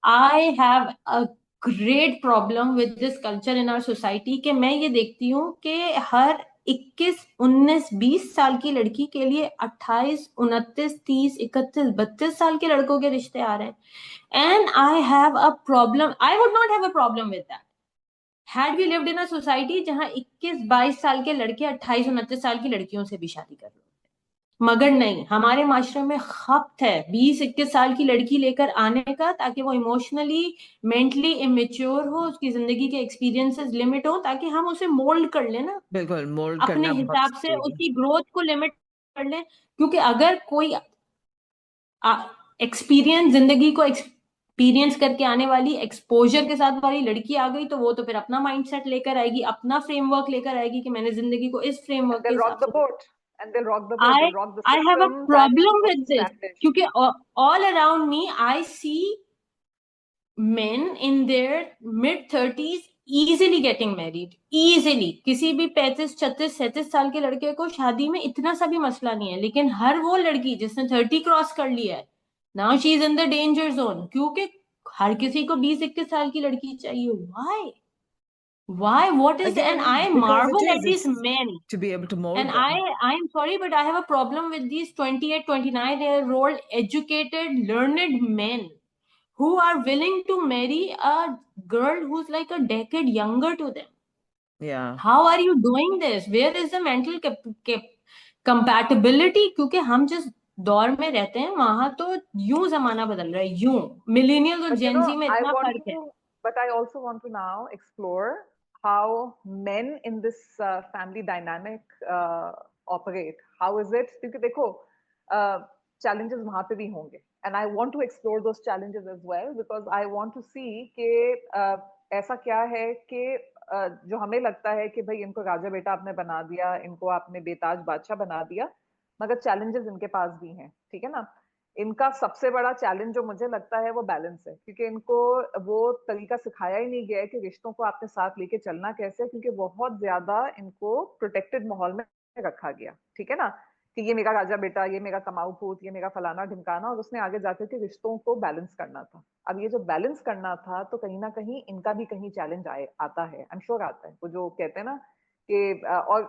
I have a great problem with this culture in our society कि मैं ये देखती हूँ कि हर 21, 19, 20 साल की लड़की के लिए 28, 29, 30, 31, 32 साल के लड़कों के रिश्ते आ रहे हैं. And I have a problem. I would not have a problem with that. Had we lived in a society जहाँ 21, 22 साल के लड़के 28, 29 साल की लड़कियों से भी शादी कर रहे हैं. मगर नहीं, हमारे माशरे में खप्त है 20, 21 साल की लड़की लेकर आने का, ताकि वो इमोशनली, मेंटली इमेच्योर हो, उसकी जिंदगी के एक्सपीरियंसेस लिमिट हो, ताकि हम उसे मोल्ड कर लें ना, बिल्कुल मोल्ड अपने करना बहुत हिसाब से जरूरी है। उसकी ग्रोथ को लिमिट कर लें. क्योंकि अगर कोई एक्सपीरियंस, जिंदगी को एक्सपीरियंस करके आने वाली, एक्सपोजर के साथ वाली लड़की आ गई, तो वो तो फिर अपना माइंडसेट लेकर आएगी, अपना फ्रेमवर्क लेकर आएगी कि मैंने जिंदगी को इस And फ्रेमवर्क के they'll हिसाब rock the से. boat. And they'll rock the boat. I They'll rock the I have a system that problem was with this established. क्योंकि all around me I see men in their mid-30s easily getting married. Easily. किसी भी 35, 36, 37 साल के लड़के को शादी में इतना सा भी मसला नहीं है, लेकिन हर वो लड़की जिसने 30 क्रॉस कर लिया है, now she is in the danger zone, क्योंकि हर किसी को 20-21 साल की लड़की चाहिए. Why? What is Again, and I because marvel it at these is men. to be able to mold And them. I'm sorry, but I have a problem with these 28, 29-year-old educated, learned men who are willing to marry a girl who's like a decade younger to them. Yeah. How are you doing this? Where is the mental compatibility? क्योंकि हम जिस दौर में रहते हैं वहां तो यूं जमाना बदल रहा है, यूं मिलेनियल और But जेन जी में इतना फर्क है. but I also want to now explore how men in this family dynamic operate. How is it? क्योंकि देखो, challenges वहां पे भी होंगे. And I want to explore those challenges as well because I want to see कि ऐसा क्या है कि जो हमें लगता है कि भाई इनको राजा बेटा आपने बना दिया, इनको आपने बेताज बादशाह बना दिया, मगर challenges इनके पास भी हैं, ठीक है ना? इनका सबसे बड़ा चैलेंज जो मुझे लगता है वो बैलेंस है, क्योंकि इनको वो तरीका सिखाया ही नहीं गया है कि रिश्तों को आपने साथ लेके चलना कैसे है, क्योंकि बहुत ज्यादा इनको प्रोटेक्टेड माहौल में रखा गया, ठीक है ना, कि ये मेरा राजा बेटा, ये मेरा कमाऊ पूत, ये मेरा फलाना ढिमकाना, और उसने आगे जाकर के रिश्तों को बैलेंस करना था. अब ये जो बैलेंस करना था तो कहीं ना कहीं इनका भी कहीं चैलेंज आता है, आई एम श्योर आता है. वो जो कहते हैं ना कि और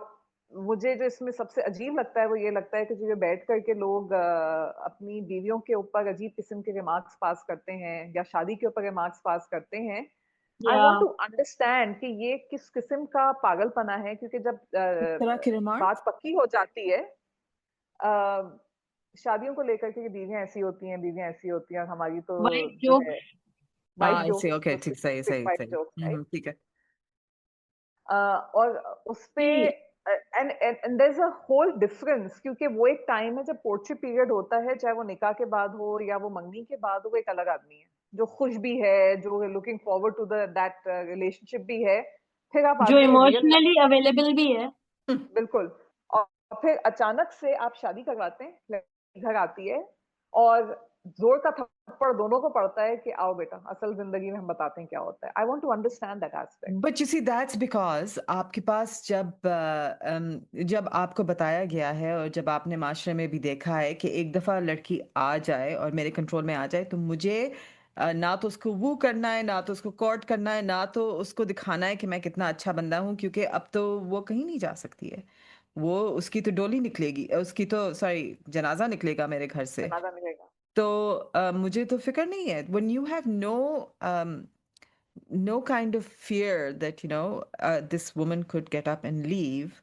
मुझे जो इसमें सबसे अजीब लगता है वो ये लगता है कि जो बैठ करके लोग अपनी बीवियों के ऊपर अजीब किस्म के रिमार्क्स पास करते हैं या शादी के ऊपर रिमार्क्स पास करते हैं. आई वांट टू अंडरस्टैंड कि ये किस किस्म का पागलपना है, क्योंकि जब बात पक्की हो जाती है शादियों को लेकर के बीवियां ऐसी होती हैं, बीवियां ऐसी होती हैं, हमारी तो जो है वाइफ जोक, ठीक है. और उस पे and there's a whole difference, क्योंकि वो एक टाइम है जब कोर्टशिप पीरियड होता है, चाहे वो निकाह के बाद हो या वो मंगनी के बाद हो, वो एक अलग आदमी है जो खुश भी है, जो looking forward to that relationship भी है, फिर आप जो इमोशनली अवेलेबल भी है. बिल्कुल. और फिर अचानक से आप शादी करवाते हैं, घर आती है और जोर का थप्पड़ दोनों को पड़ता है कि आओ बेटा असल जिंदगी में हम बताते हैं क्या होता है. I want to understand that aspect. But you see that's because आपके पास जब आपको बताया गया है और जब आपने माशरे में भी देखा है कि एक दफ़ा लड़की आ जाए और मेरे कंट्रोल में आ जाए तो मुझे ना तो उसको वो करना है, ना तो उसको कोर्ट करना है, ना तो उसको दिखाना है कि मैं कितना अच्छा बंदा हूँ, क्योंकि अब तो वो कहीं नहीं जा सकती है. वो उसकी तो डोली निकलेगी, उसकी तो सॉरी जनाजा निकलेगा मेरे घर से. जनाजा मिलेगा. तो मुझे तो फिक्र नहीं है. When you have no kind of fear that this woman could get up and leave,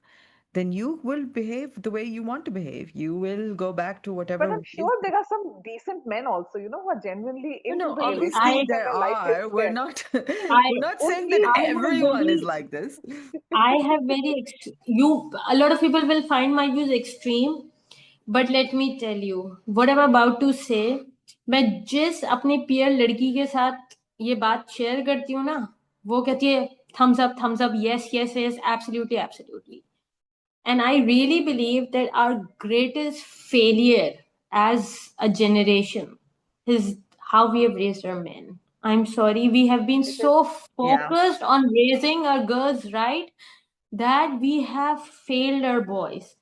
then you will behave the way you want to behave. You will go back to whatever. But I'm sure there are some decent men also, who are genuinely into the obviously there are. We're not saying that everyone is like this. I have a lot of people will find my views extreme, but let me tell you what I'm about to say. मैं जिस अपनी पियर लड़की के साथ ये बात share करती हूँ ना, वो कहती है thumbs up, yes, absolutely. And I really believe that our greatest failure as a generation is how we have raised our men. I'm sorry, we have been so focused on raising our girls right that we have failed our boys.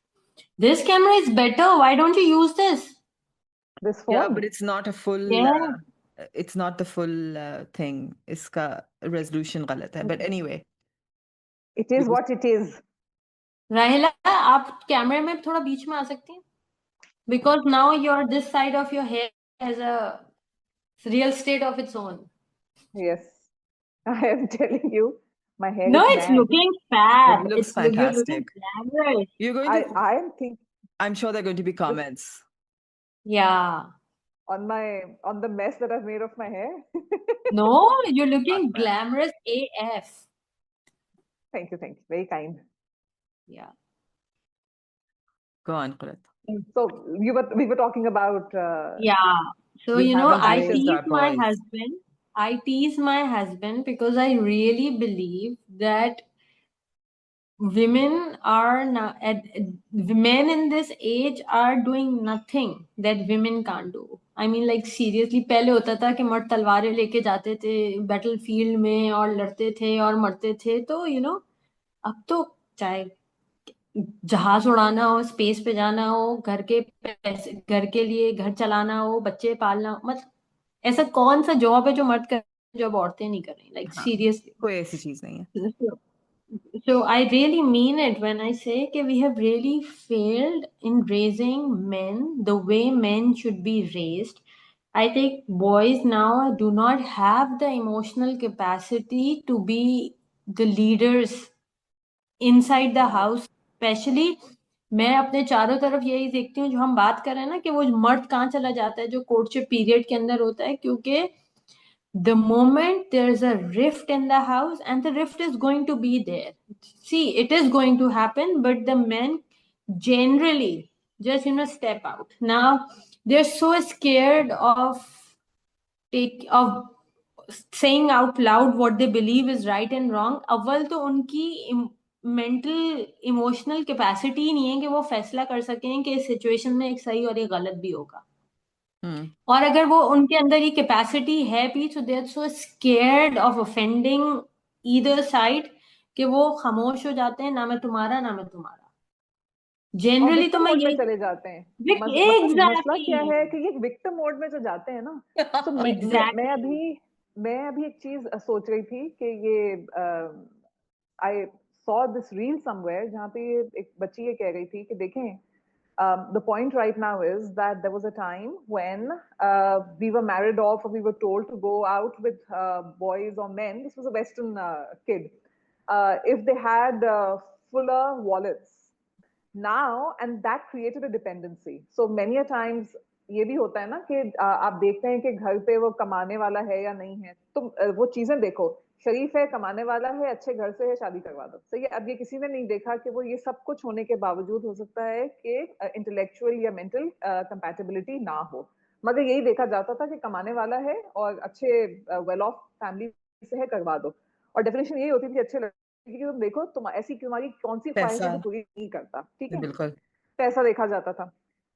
This camera is better. Why don't you use this? This phone? Yeah, but it's not a full. it's not the full thing. इसका resolution गलत है. But anyway, It is what it is. राहिला, आप कैमरे में थोड़ा बीच में आ सकती हैं? Because now your this side of your hair has a real state of its own. Yes, I am telling you, my hair No, is it's mad. looking fab. it looks You're looking fantastic. glamorous. You're going to, I am thinking I'm sure there are going to be comments. Yeah. on the mess that I've made of my hair. No, you're looking Not bad. glamorous AF. Thank you, very kind. Yeah. Go on, Kulat. So we were talking about Yeah. So, We you know, haven't I raised tease our my boys. husband. I tease my husband because I really believe that women are not, men in this age are doing nothing that women can't do. I mean, like seriously, पहले होता था कि मर्द तलवारें लेके जाते थे battle field में और लड़ते थे और मरते थे, तो you know, अब तो चाहे जहाज उड़ाना हो, स्पेस पे जाना हो, घर के पैसे, घर के लिए घर चलाना हो, बच्चे पालना हो, मतलब ऐसा कौन सा जॉब है जो मर्द कर, जॉब औरतें नहीं कर रही, लाइक हाँ, सीरियसली. कोई ऐसी चीज नहीं है. So I really mean it when I say that we have really failed in raising men the way men should be raised. I think boys now do not have the emotional capacity to be the leaders inside the house. Especially मैं अपने चारों तरफ यही देखती हूँ, जो हम बात कर रहे हैं ना कि वो मर्द कहाँ चला जाता है जो कोर्टशिप पीरियड के अंदर होता है, क्योंकि the moment there's a rift in the house, and the rift is going to be there, see, it is going to happen, but the men generally just, you know, step out. Now they're so scared of saying out loud what they believe is right and wrong. अव्वल तो उनकी mental emotional capacity नहीं है कि वो फैसला कर सकें कि इस सिचुएशन में एक सही और एक गलत भी होगा. और अगर वो उनके अंदर ये कैपेसिटी है भी, तो they are so scared of offending either side कि वो खामोश हो जाते हैं, ना मैं तुम्हारा ना मैं तुम्हारा. जनरली तो मैं मोड में यही चले जाते हैं. एग्जैक्टली मसला क्या है कि ये विक्टिम मोड में जो जाते हैं ना, तो मैं अभी एक चीज सोच रही थी कि ये I saw this reel somewhere जहाँ पे एक बच्ची ये कह रही थी कि देखें, the point right now is that there was a time when we were married off, or we were told to go out with boys or men. This was a Western kid. If they had fuller wallets. Now, and that created a dependency. So many a times ये भी होता है ना कि आप देखते हैं कि घर पे वो कमाने वाला है या नहीं है, तो वो चीजें देखो, शरीफ है, कमाने वाला है, अच्छे घर से है, शादी करवा दो. सही है. अब ये किसी ने नहीं देखा कि वो ये सब कुछ होने के बावजूद हो सकता है कि इंटेलेक्चुअल या मेंटल कंपैटिबिलिटी ना हो, मगर यही देखा जाता था कि कमाने वाला है और अच्छे वेल ऑफ फैमिली से है, करवा दो. और डेफिनेशन यही होती थी अच्छे कि तुम देखो, तुम ऐसी तुम्हारी कौन सी ख्वाहिश है जो पूरी नहीं करता. ठीक है, बिल्कुल पैसा देखा जाता था.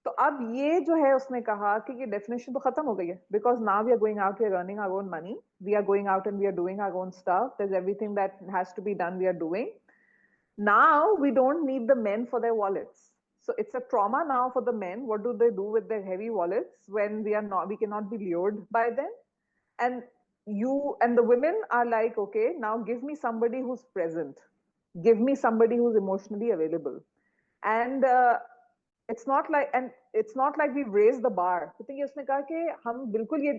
तो अब ये जो है उसने कहा कि ये डेफिनेशन तो खत्म हो गई है, because now we are going out, we are earning our own money, we are going out and we are doing our own stuff, there is everything that has to be done, we are doing. Now we don't need the men for their wallets. So it's a trauma now for the men. What do they do with their heavy wallets when we cannot be lured by them? And the women are like, okay, now give me somebody who's present, give me somebody who's emotionally available. And it's not like we've raised the bar. तो ये उसने कहा कि हम बिल्कुल ये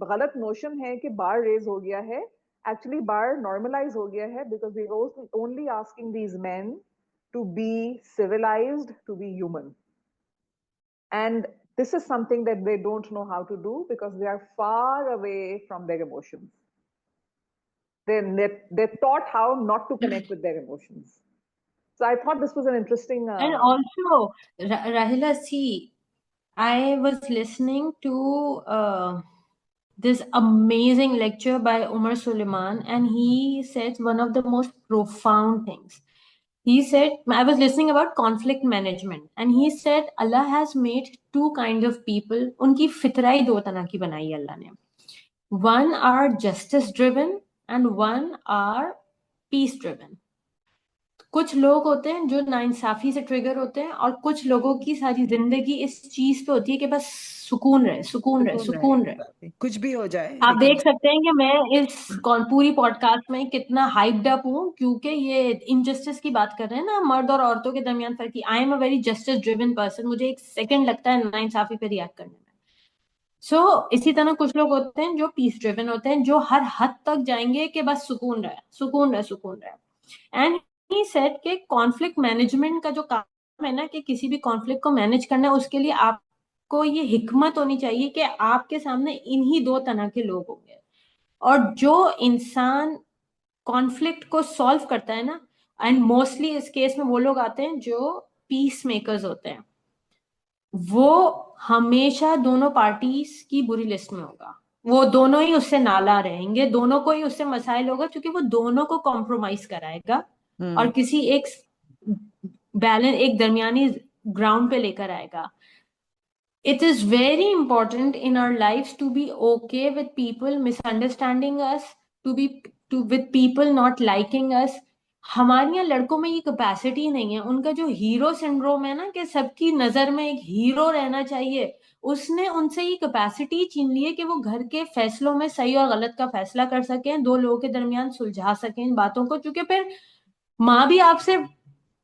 गलत notion है कि बार रेज हो गया है. Actually bar normalized ho gaya hai, because we're only asking these men to be civilized, to be human. And this is something that they don't know how to do because they are far away from their emotions. They're taught how not to connect with their emotions. So I thought this was an interesting... And also, Rahila, see, I was listening to this amazing lecture by Umar Suleiman, and he said one of the most profound things. He said, I was listening about conflict management, and he said Allah has made two kinds of people. Unki fitrai do tarah ki banai Allah ne. One are justice driven and one are peace driven. कुछ लोग होते हैं जो नाइंसाफी से trigger होते हैं, और कुछ लोगों की सारी जिंदगी इस चीज पे होती है कि बस सुकून रहे, सुकून रहे, सुकून रहे, सुकून रहे। एग्जैक्टली, कुछ भी हो जाए आप लेकिन देख सकते हैं कि मैं इस पूरी पॉडकास्ट में कितना हाइप्ड अप हूँ, क्योंकि ये इनजस्टिस की बात कर रहे हैं ना, मर्द और औरतों के दरमियान फर्क की। I am a very justice driven person, मुझे एक सेकंड लगता है नाइंसाफी पे रिएक्ट करने में। इसी तरह कुछ लोग होते हैं जो पीस ड्रिवन होते हैं, जो हर हद तक जाएंगे कि बस सुकून रहे, सुकून रहे, सुकून रहे। एंड ही सेड कि कॉन्फ्लिक्ट मैनेजमेंट का जो काम है ना, कि किसी भी कॉन्फ्लिक्ट को मैनेज करना है, उसके लिए आपको ये हिकमत होनी चाहिए कि आपके सामने इन्हीं दो तरह के लोग होंगे। और जो इंसान कॉन्फ्लिक्ट को सॉल्व करता है ना, एंड मोस्टली इस केस में वो लोग आते हैं जो पीस मेकर्स होते हैं, वो हमेशा दोनों पार्टीज की बुरी लिस्ट में होगा। वो दोनों ही उससे नाला रहेंगे, दोनों को ही उससे मसाइल होगा, क्योंकि वो दोनों को कॉम्प्रोमाइज कराएगा और किसी एक बैलेंस, एक दरमियानी ग्राउंड पे लेकर आएगा। It is very important in our lives to be okay with people misunderstanding us, with people not liking us. हमारे यहाँ लड़कों में ये कैपेसिटी नहीं है, उनका जो हीरो सिंड्रोम है ना, कि सबकी नजर में एक हीरो रहना चाहिए, उसने उनसे ये कैपेसिटी छीन ली है कि वो घर के फैसलों में सही और गलत का फैसला कर सकें, दो लोगों के दरमियान सुलझा सकें इन बातों को। क्योंकि फिर माँ भी आपसे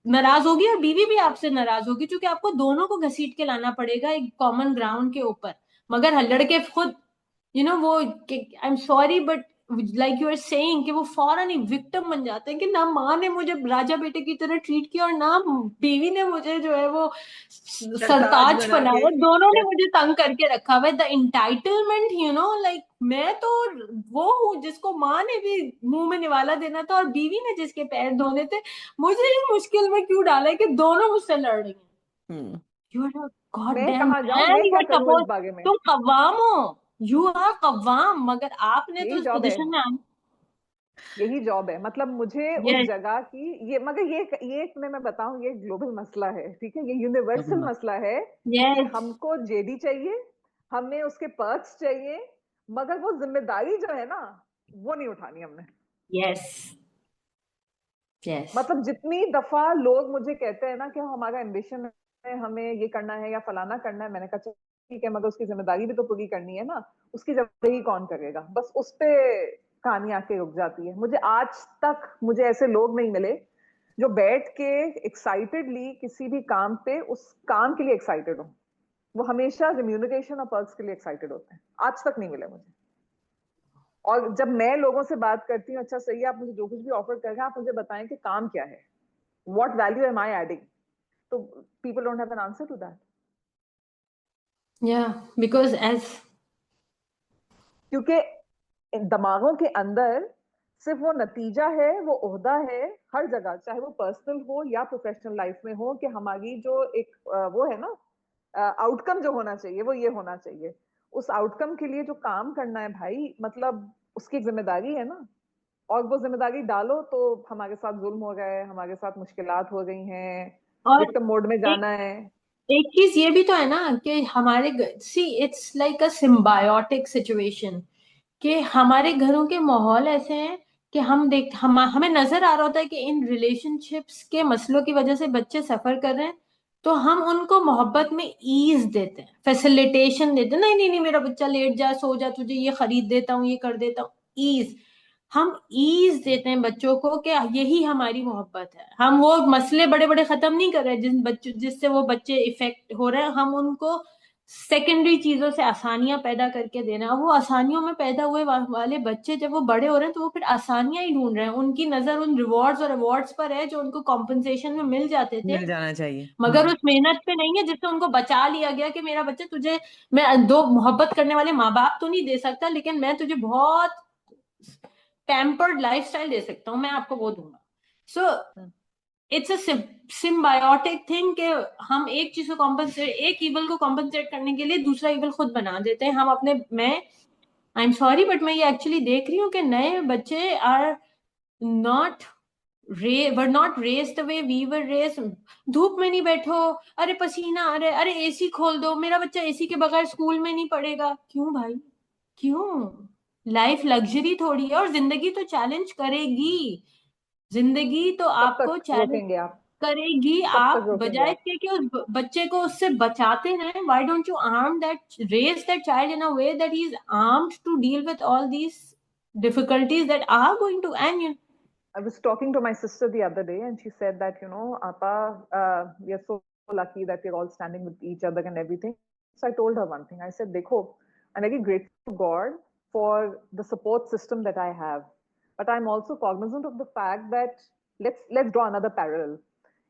नाराज होगी और बीवी भी आपसे नाराज होगी, क्योंकि आपको दोनों को घसीट के लाना पड़ेगा एक कॉमन ग्राउंड के ऊपर। मगर लड़के खुद वो, I am sorry but like you are saying, कि वो फौरन ही विक्टिम बन जाते हैं कि ना माँ ने मुझे राजा बेटे की तरह ट्रीट किया और ना बीवी ने मुझे जो है वो सरताज सरताज बना के। बनाया, दोनों ने मुझे तंग करके रखा हुआ है। द इंटाइटलमेंट, लाइक मैं तो वो हूँ जिसको माँ ने भी मुंह में निवाला देना था और बीवी ने जिसके पैर धोने थे। मुझे इस मुश्किल में क्यों डाला है कि दोनों मुझसे लड़ रही हैं? हम्म। यू आर अ गॉड मैं डैम कहाँ जाऊं, मैन, मैं यू क्या आर करूं इस सपोज, बारे में? तुम कव्वाम हो, यू आर कव्वाम, मगर आपने तो यही इस जॉब है, पोजीशन में आना। यही जॉब है। मतलब मुझे उस यस, जगह की ये, मगर ये एक मैं बताऊं, ये ग्लोबल मसला है, ठीक है, ये यूनिवर्सल मसला है कि यस, हमको जेडी चाहिए, हमें उसके पर्क्स चाहिए, मगर वो जिम्मेदारी जो है ना, वो नहीं उठानी हमने। यस, यस, मतलब जितनी दफा लोग मुझे कहते हैं ना कि हमारा एम्बिशन है, हमें ये करना है या फलाना करना है, मैंने कहा चलो ठीक है, मगर उसकी जिम्मेदारी भी तो पूरी करनी है ना। उसकी जिम्मेदारी कौन करेगा? बस उस पे कहानी आके रुक जाती है। मुझे आज तक ऐसे लोग नहीं मिले जो बैठ के एक्साइटेडली किसी भी काम पे उस काम के लिए एक्साइटेड हो। वो हमेशा रिम्यूनरेशन और पर्क्स के लिए एक्साइटेड होते हैं। आज तक नहीं मिले मुझे। और जब मैं लोगों से बात करती हूँ, अच्छा सही है, आप मुझे जो कुछ भी ऑफर कर रहे हैं, आप मुझे बताएं कि काम क्या है, what value am I adding? So people don't have an answer to that. yeah, because as क्योंकि दिमागों के अंदर सिर्फ वो नतीजा है, वो ओहदा है हर जगह, चाहे वो पर्सनल हो या प्रोफेशनल लाइफ में हो, कि हमारी जो एक वो है ना, आउटकम जो होना चाहिए वो ये होना चाहिए। उस आउटकम के लिए जो काम करना है भाई, मतलब उसकी एक जिम्मेदारी है ना। और वो जिम्मेदारी डालो तो हमारे साथ जुल्म हो गए, हमारे साथ मुश्किलात हो गई हैं, और विक्टिम मोड में एक जाना है। एक चीज ये भी तो है ना कि हमारे, see it's like a symbiotic situation, कि हमारे घरों के माहौल ऐसे हैं कि हमें नजर आ रहा होता है कि इन रिलेशनशिप्स के मसलों की वजह से बच्चे सफर कर रहे हैं, तो हम उनको मोहब्बत में ईज देते हैं, फैसिलिटेशन देते हैं, नहीं नहीं नहीं मेरा बच्चा लेट जा, सो जा, तुझे ये खरीद देता हूँ, ये कर देता हूँ, ईज। हम ईज देते हैं बच्चों को कि यही हमारी मोहब्बत है। हम वो मसले बड़े बड़े खत्म नहीं कर रहे जिससे वो बच्चे इफेक्ट हो रहे हैं, हम उनको सेकेंडरी चीजों से आसानियां पैदा करके देना। वो आसानियों में पैदा हुए वाले बच्चे जब वो बड़े हो रहे हैं तो वो फिर आसानियां ही ढूंढ रहे हैं, उनकी नजर उन रिवॉर्ड्स और अवार्ड्स पर है जो उनको कॉम्पनसेशन में मिल जाते थे, मिल जाना चाहिए। मगर उस मेहनत पे नहीं है जिससे उनको बचा लिया गया कि मेरा बच्चा तुझे, मैं दो मोहब्बत करने वाले माँ बाप तो नहीं दे सकता, लेकिन मैं तुझे बहुत पैम्पर्ड लाइफस्टाइल दे सकता हूँ, मैं आपको वो दूंगा। So it's a symbiotic thing कि हम एक चीज को कॉम्पनसेट, एक ईवल को कॉम्पनसेट करने के लिए दूसरा ईवल खुद बना देते हैं हम अपने। मैं आई एम सॉरी बट मैं ये एक्चुअली देख रही हूँ कि नए बच्चे are not were not raised the way we were raised. धूप में नहीं बैठो, अरे पसीना आ रहा है, अरे एसी खोल दो, मेरा बच्चा एसी के बगैर स्कूल में नहीं पढ़ेगा। क्यों भाई, क्यों? लाइफ लग्जरी थोड़ी है और जिंदगी तो चैलेंज करेगी। जिंदगी तो कब आपको तक चैलेंज रोकेंगे आप? करेगी, कब तक आप रोकेंगे बजाय आप? इसके कि उस बच्चे को उससे बचाते रहें, why don't you arm that, raise that child in a way that he is armed to deal with all these difficulties that are going to, and you. I was talking to my sister the other day, and she said that, you know, Appa, we are so lucky that we're all standing with each other and everything. So I told her one thing. I said, Dekho, I'm very grateful to God for the support system that I have. But I'm also cognizant of the fact that let's draw another parallel.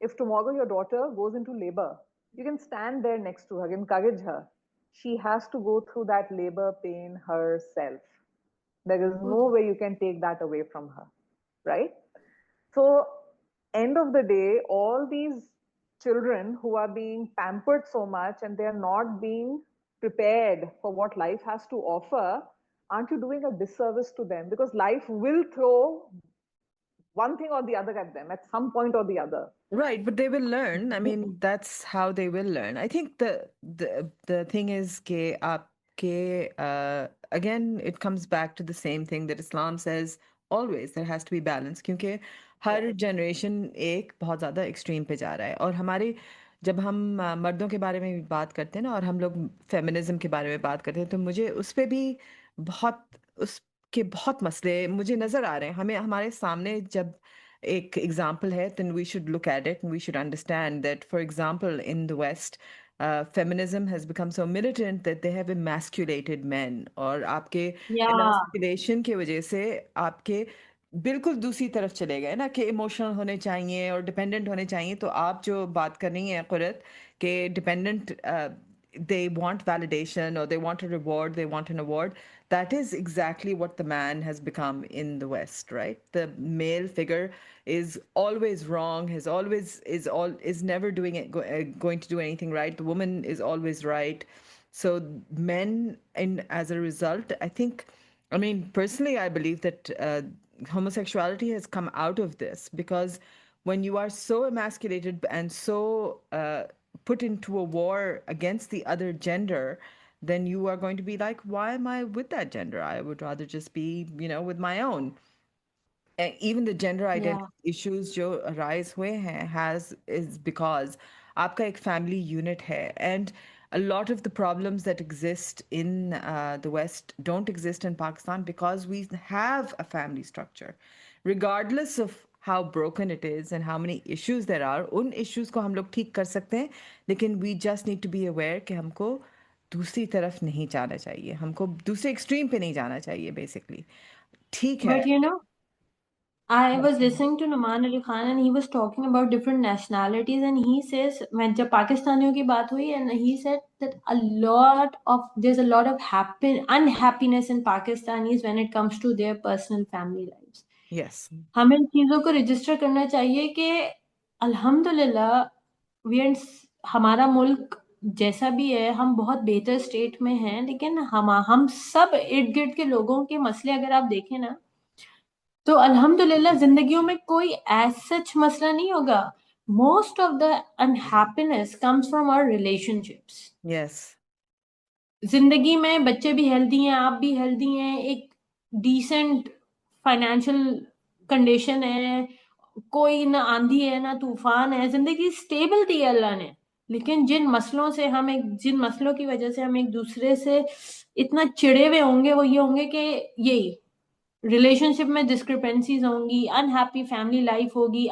If tomorrow your daughter goes into labor, you can stand there next to her, encourage her. She has to go through that labor pain herself. There is no way you can take that away from her, right? So, end of the day, all these children who are being pampered so much and they are not being prepared for what life has to offer, aren't you doing a disservice to them? Because life will throw one thing or the other at them at some point or the other. Right, but they will learn. I mean, that's how they will learn. I think the thing is कि आपके again it comes back to the same thing that Islam says always there has to be balance क्योंकि हर generation एक बहुत ज़्यादा extreme पे जा रहा है और हमारे जब हम मर्दों के बारे में भी बात करते हैं ना और हम लोग फेमिनिज्म के बारे में बात करते हैं तो मुझे उस पे भी बहुत उसके बहुत मसले मुझे नज़र आ रहे हैं हमें हमारे सामने जब एक एग्जाम्पल है then we should look at it and we should understand that for example in the West feminism has become so militant that they have emasculated men और आपके Yeah. emasculation की वजह से आपके बिल्कुल दूसरी तरफ चले गए ना कि इमोशनल होने चाहिए और डिपेंडेंट होने चाहिए तो आप जो बात कर रही हैं कुरत कि dependent they want validation or they want a reward, they want an award. That is exactly what the man has become in the West, right? The male figure is always wrong, is never doing it, going to do anything right. The woman is always right. So men, and as a result, I think, I mean, personally, I believe that homosexuality has come out of this because when you are so emasculated and so put into a war against the other gender, then you are going to be like, why am I with that gender? I would rather just be, with my own. And even the gender Yeah. identity issues जो arise हुए हैं is because आपका एक family unit है and a lot of the problems that exist in the West don't exist in Pakistan because we have a family structure. Regardless of how broken it is and how many issues there are, उन issues को हम लोग ठीक कर सकते हैं लेकिन we just need to be aware कि हमको दूसरी तरफ नहीं जाना चाहिए हमको दूसरे extreme पे नहीं जाना चाहिए basically. ठीक है. But I was listening to Numan Ali Khan and he was talking about different nationalities and he says when जब पाकिस्तानियों की बात हुई and he said that there's a lot of unhappiness in Pakistanis when it comes to their personal family lives. Yes. हमें इन चीजों को register करना चाहिए कि अल्हम्दुलिल्लाह हमारा मुल्क जैसा भी है हम बहुत बेहतर स्टेट में हैं लेकिन हम सब इर्द गिर्द के लोगों के मसले अगर आप देखें ना तो अल्हम्दुलिल्लाह जिंदगियों में कोई सच मसला नहीं होगा. Most of the unhappiness comes from our relationships. Yes. जिंदगी में बच्चे भी हेल्दी हैं, आप भी हेल्दी हैं, एक डिसेंट फाइनेंशियल कंडीशन है, कोई ना आंधी है ना तूफान है, जिंदगी स्टेबल दी है अल्लाह ने. लेकिन जिन मसलों की वजह से हम एक दूसरे से इतना चिड़े हुए होंगे वो ये होंगे कि यही रिलेशनशिप में डिस्क्रिपेंसीज होंगी, अनहैप्पी फैमिली लाइफ होगी,